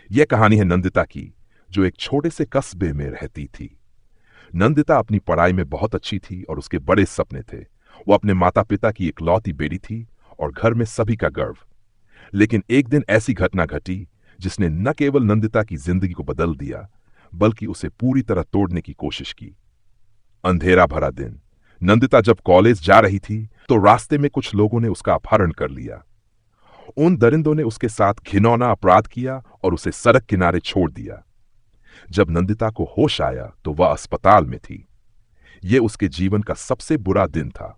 यह कहानी है नंदिता की, जो एक छोटे से कस्बे में रहती थी। नंदिता अपनी पढ़ाई में बहुत अच्छी थी और उसके बड़े सपने थे। वो अपने माता पिता की इकलौती बेटी थी और घर में सभी का गर्व। लेकिन एक दिन ऐसी घटना घटी जिसने न केवल नंदिता की जिंदगी को बदल दिया, बल्कि उसे पूरी तरह तोड़ने की कोशिश की। अंधेरा भरा दिन। नंदिता जब कॉलेज जा रही थी तो रास्ते में कुछ लोगों ने उसका अपहरण कर लिया। उन दरिंदों ने उसके साथ घिनौना अपराध किया और उसे सड़क किनारे छोड़ दिया। जब नंदिता को होश आया तो वह अस्पताल में थी। यह उसके जीवन का सबसे बुरा दिन था।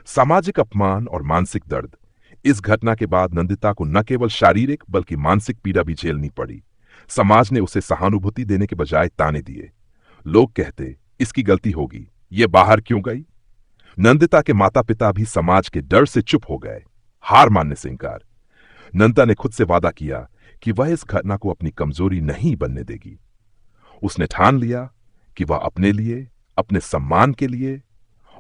सामाजिक अपमान और मानसिक दर्द। इस घटना के बाद नंदिता को न केवल शारीरिक बल्कि मानसिक पीड़ा भी झेलनी पड़ी। समाज ने उसे सहानुभूति देने के बजाय ताने दिए। लोग कहते, इसकी गलती होगी, ये बाहर क्यों गई। नंदिता के माता पिता भी समाज के डर से चुप हो गए, हार मानने से इंकार। नंदिता ने खुद से वादा किया कि वह इस घटना को अपनी कमजोरी नहीं बनने देगी। उसने ठान लिया कि वह अपने लिए, अपने सम्मान के लिए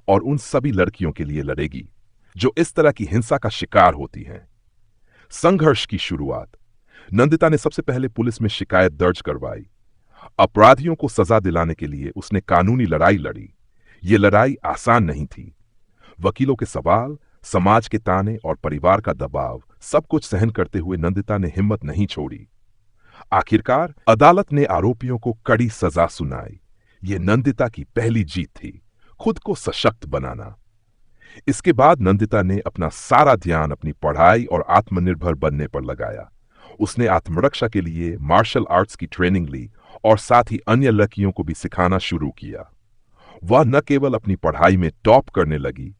और उन सभी लड़कियों के लिए लड़ेगी जो इस तरह की हिंसा का शिकार होती हैं। संघर्ष की शुरुआत। नंदिता ने सबसे पहले पुलिस में शिकायत दर्ज करवाई। अपराधियों को सजा दिलाने के लिए उसने कानूनी लड़ाई लड़ी। यह लड़ाई आसान नहीं थी। वकीलों के सवाल, समाज के ताने और परिवार का दबाव सब कुछ सहन करते हुए नंदिता ने हिम्मत नहीं छोड़ी। आखिरकार अदालत ने आरोपियों को कड़ी सजा सुनाई। यह नंदिता की पहली जीत थी, खुद को सशक्त बनाना। इसके बाद नंदिता ने अपना सारा ध्यान अपनी पढ़ाई और आत्मनिर्भर बनने पर लगाया। उसने आत्मरक्षा के लिए मार्शल आर्ट्स की ट्रेनिंग ली और साथ ही अन्य लड़कियों को भी सिखाना शुरू किया। वह न केवल अपनी पढ़ाई में टॉप करने लगी,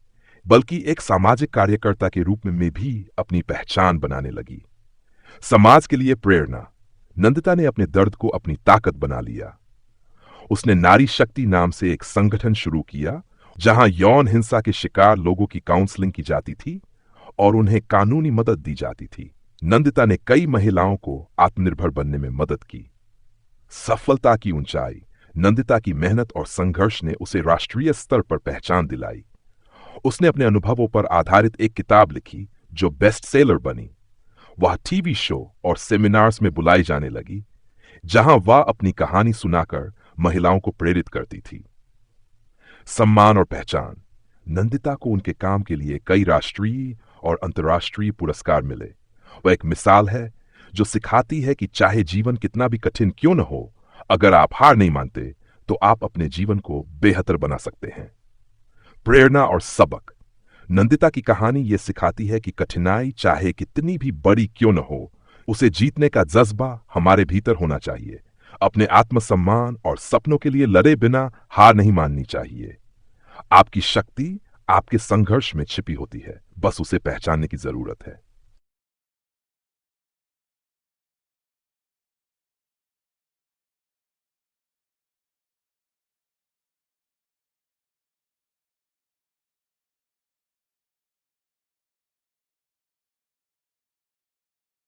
बल्कि एक सामाजिक कार्यकर्ता के रूप में भी अपनी पहचान बनाने लगी। समाज के लिए प्रेरणा। नंदिता ने अपने दर्द को अपनी ताकत बना लिया। उसने नारी शक्ति नाम से एक संगठन शुरू किया, जहां यौन हिंसा के शिकार लोगों की काउंसलिंग की जाती थी और उन्हें कानूनी मदद दी जाती थी। नंदिता ने कई महिलाओं को आत्मनिर्भर बनने में मदद की। सफलता की ऊंचाई। नंदिता की मेहनत और संघर्ष ने उसे राष्ट्रीय स्तर पर पहचान दिलाई। उसने अपने अनुभवों पर आधारित एक किताब लिखी जो बेस्ट सेलर बनी। वह टीवी शो और सेमिनार्स में बुलाई जाने लगी, जहां वह अपनी कहानी सुनाकर महिलाओं को प्रेरित करती थी। सम्मान और पहचान। नंदिता को उनके काम के लिए कई राष्ट्रीय और अंतर्राष्ट्रीय पुरस्कार मिले। वह एक मिसाल है जो सिखाती है कि चाहे जीवन कितना भी कठिन क्यों न हो, अगर आप हार नहीं मानते तो आप अपने जीवन को बेहतर बना सकते हैं। प्रेरणा और सबक। नंदिता की कहानी यह सिखाती है कि कठिनाई चाहे कितनी भी बड़ी क्यों न हो, उसे जीतने का जज्बा हमारे भीतर होना चाहिए। अपने आत्मसम्मान और सपनों के लिए लड़े बिना हार नहीं माननी चाहिए। आपकी शक्ति आपके संघर्ष में छिपी होती है, बस उसे पहचानने की जरूरत है।